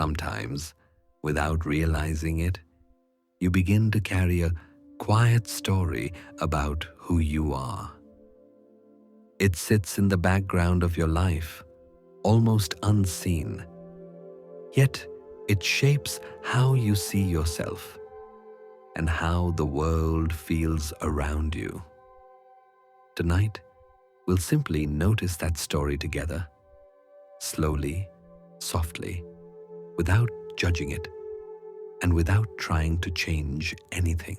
Sometimes, without realizing it, you begin to carry a quiet story about who you are. It sits in the background of your life, almost unseen, yet it shapes how you see yourself and how the world feels around you. Tonight, we'll simply notice that story together, slowly, softly, without judging it, and without trying to change anything.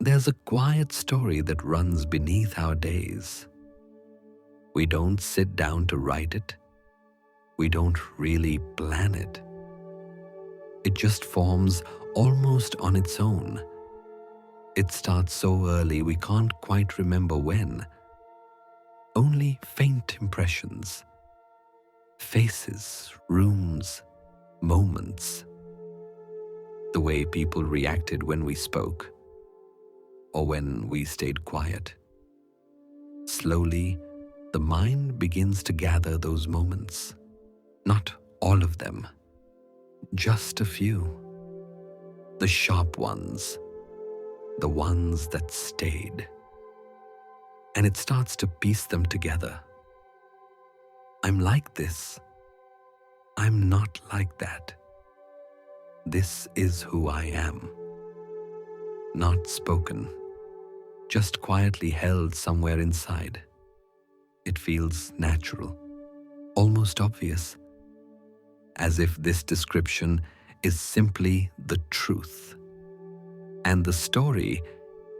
There's a quiet story that runs beneath our days. We don't sit down to write it. We don't really plan it. It just forms almost on its own. It starts so early we can't quite remember when. Only faint impressions, faces, rooms, moments. The way people reacted when we spoke, or when we stayed quiet. Slowly, the mind begins to gather those moments. Not all of them, just a few. The sharp ones, the ones that stayed. And it starts to piece them together. I'm like this. I'm not like that. This is who I am. Not spoken, just quietly held somewhere inside. It feels natural, almost obvious, as if this description is simply the truth. And the story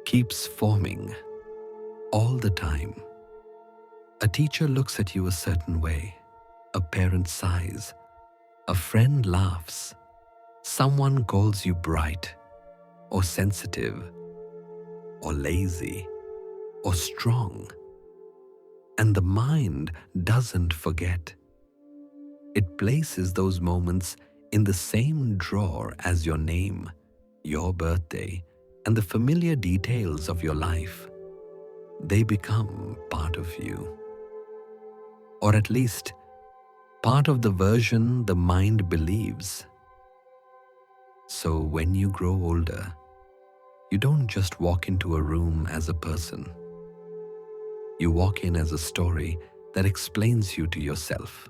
keeps forming all the time. A teacher looks at you a certain way, a parent sighs, a friend laughs, someone calls you bright, or sensitive, or lazy, or strong. And the mind doesn't forget. It places those moments in the same drawer as your name, your birthday, and the familiar details of your life. They become part of you. Or at least, part of the version the mind believes. So when you grow older, you don't just walk into a room as a person. You walk in as a story that explains you to yourself.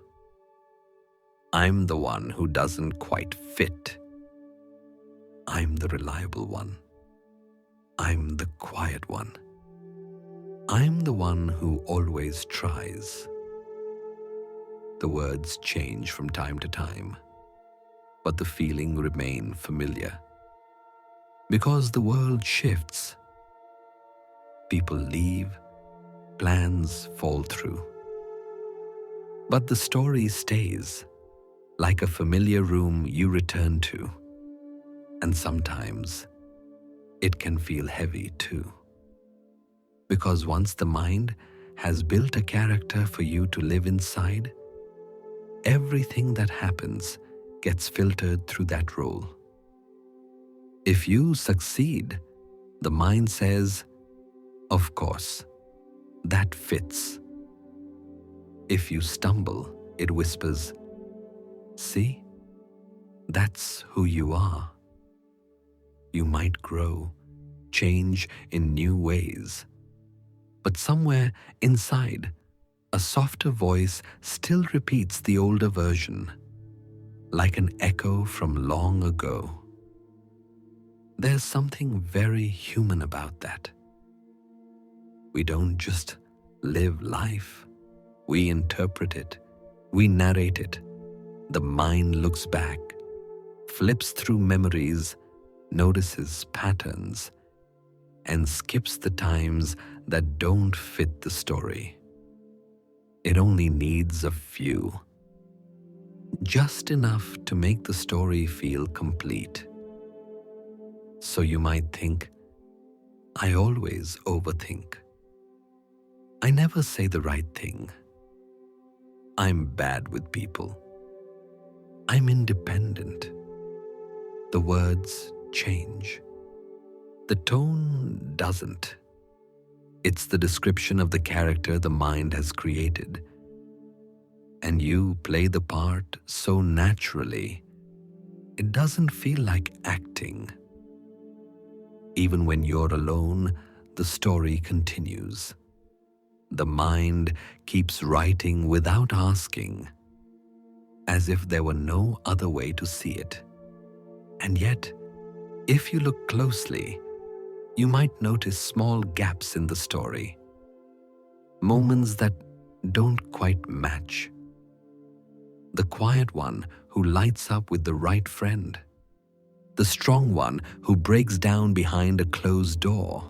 I'm the one who doesn't quite fit. I'm the reliable one. I'm the quiet one. I'm the one who always tries. The words change from time to time, but the feeling remains familiar. Because the world shifts. People leave, plans fall through. But the story stays, like a familiar room you return to. And sometimes it can feel heavy too. Because once the mind has built a character for you to live inside, everything that happens gets filtered through that role. If you succeed, the mind says, of course, that fits. If you stumble, it whispers, see, that's who you are. You might grow, change in new ways. But somewhere inside, a softer voice still repeats the older version, like an echo from long ago. There's something very human about that. We don't just live life. We interpret it. We narrate it. The mind looks back, flips through memories, notices patterns, and skips the times that don't fit the story. It only needs a few. Just enough to make the story feel complete. So you might think, I always overthink. I never say the right thing. I'm bad with people. I'm independent. The words change. The tone doesn't. It's the description of the character the mind has created. and you play the part so naturally, it doesn't feel like acting. Even when you're alone, the story continues. The mind keeps writing without asking, as if there were no other way to see it. And yet, if you look closely, you might notice small gaps in the story, moments that don't quite match. The quiet one who lights up with the right friend, the strong one who breaks down behind a closed door,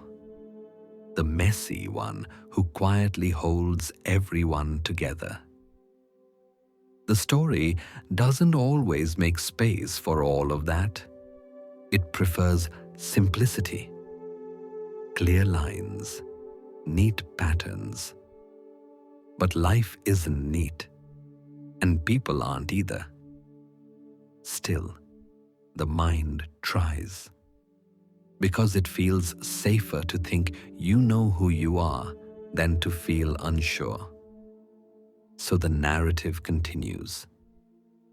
the messy one who quietly holds everyone together. The story doesn't always make space for all of that. It prefers simplicity, clear lines, neat patterns. But life isn't neat, and people aren't either. Still, the mind tries, because it feels safer to think you know who you are than to feel unsure. So the narrative continues.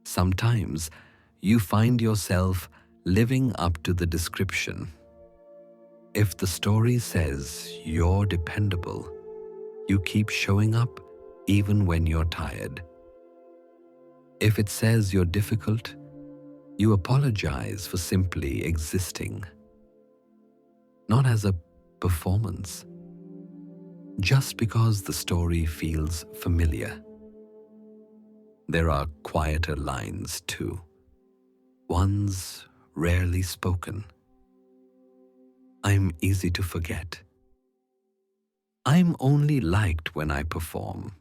Sometimes you find yourself living up to the description. If the story says you're dependable, you keep showing up even when you're tired. If it says you're difficult, you apologize for simply existing. Not as a performance, just because the story feels familiar. There are quieter lines too, ones rarely spoken. I'm easy to forget. I'm only liked when I perform.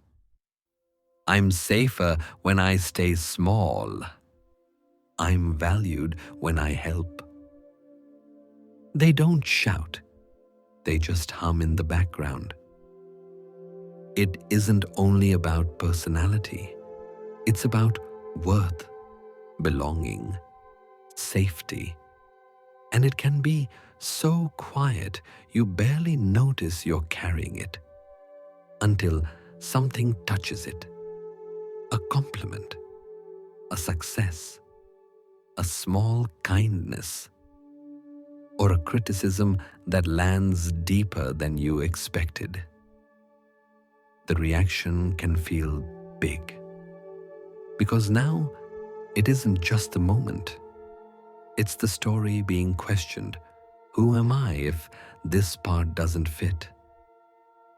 I'm safer when I stay small. I'm valued when I help. They don't shout, they just hum in the background. It isn't only about personality, it's about worth, belonging, safety. And it can be so quiet you barely notice you're carrying it until something touches it. A compliment, a success, a small kindness, or a criticism that lands deeper than you expected. The reaction can feel big, because now it isn't just the moment. It's the story being questioned. Who am I if this part doesn't fit?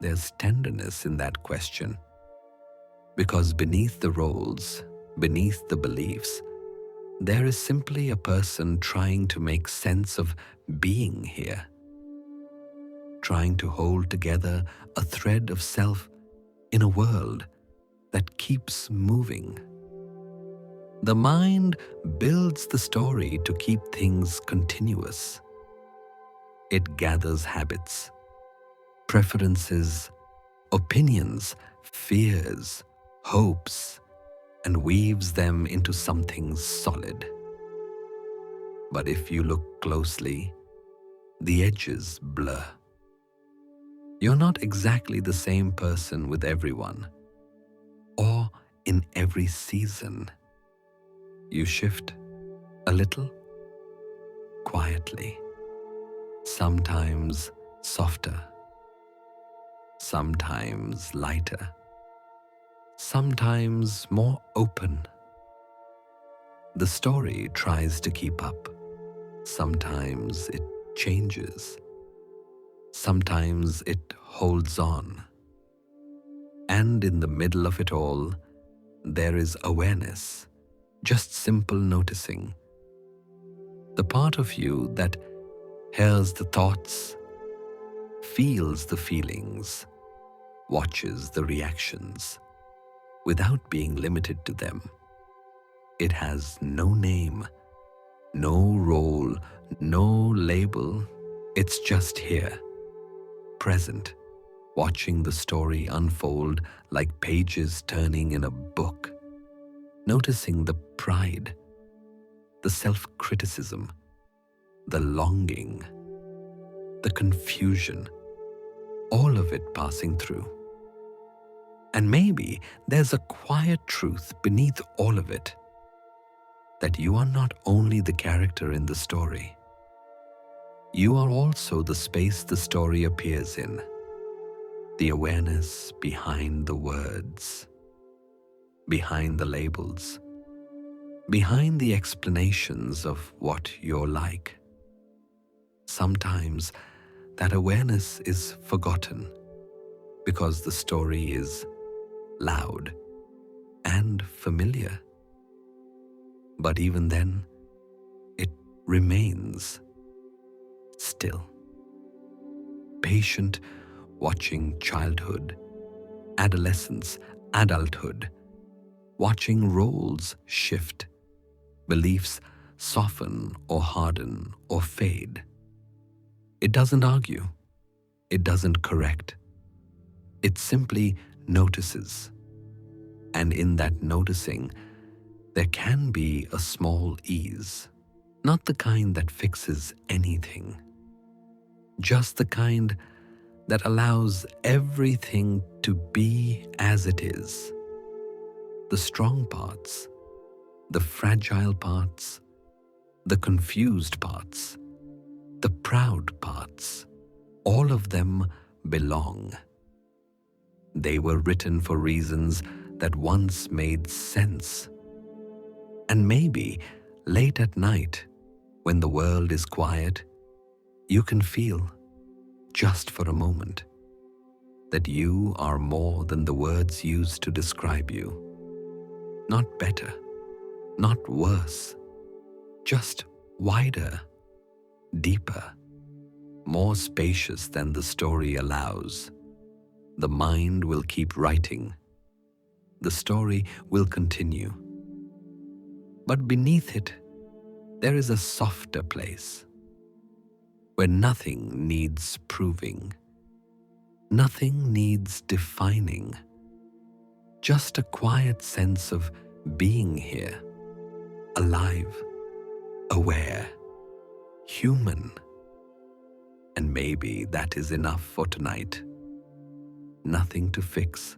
There's tenderness in that question, because beneath the roles, beneath the beliefs, there is simply a person trying to make sense of being here, trying to hold together a thread of self in a world that keeps moving. The mind builds the story to keep things continuous. It gathers habits, preferences, opinions, fears, hopes, and weaves them into something solid. But if you look closely, the edges blur. You're not exactly the same person with everyone, or in every season. You shift a little, quietly, sometimes softer, sometimes lighter, sometimes more open. The story tries to keep up. Sometimes it changes. Sometimes it holds on. And in the middle of it all, there is awareness, just simple noticing. The part of you that hears the thoughts, feels the feelings, watches the reactions, without being limited to them. It has no name, no role, no label. It's just here, present, watching the story unfold like pages turning in a book, noticing the pride, the self-criticism, the longing, the confusion, all of it passing through. And maybe there's a quiet truth beneath all of it, that you are not only the character in the story, you are also the space the story appears in, the awareness behind the words, behind the labels, behind the explanations of what you're like. Sometimes that awareness is forgotten because the story is loud and familiar. But even then, it remains still, patient, watching childhood, adolescence, adulthood, watching roles shift, beliefs soften or harden or fade. It doesn't argue. It doesn't correct. It simply notices. And in that noticing, there can be a small ease, not the kind that fixes anything, just the kind that allows everything to be as it is. The strong parts, the fragile parts, the confused parts, the proud parts, all of them belong. They were written for reasons that once made sense. And maybe late at night, when the world is quiet, you can feel, just for a moment, that you are more than the words used to describe you. Not better, not worse, just wider, deeper, more spacious than the story allows. The mind will keep writing. The story will continue. But beneath it, there is a softer place where nothing needs proving, nothing needs defining, just a quiet sense of being here, alive, aware, human. And maybe that is enough for tonight. Nothing to fix,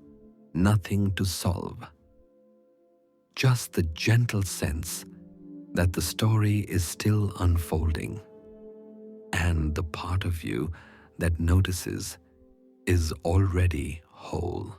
nothing to solve. Just the gentle sense that the story is still unfolding, and the part of you that notices is already whole.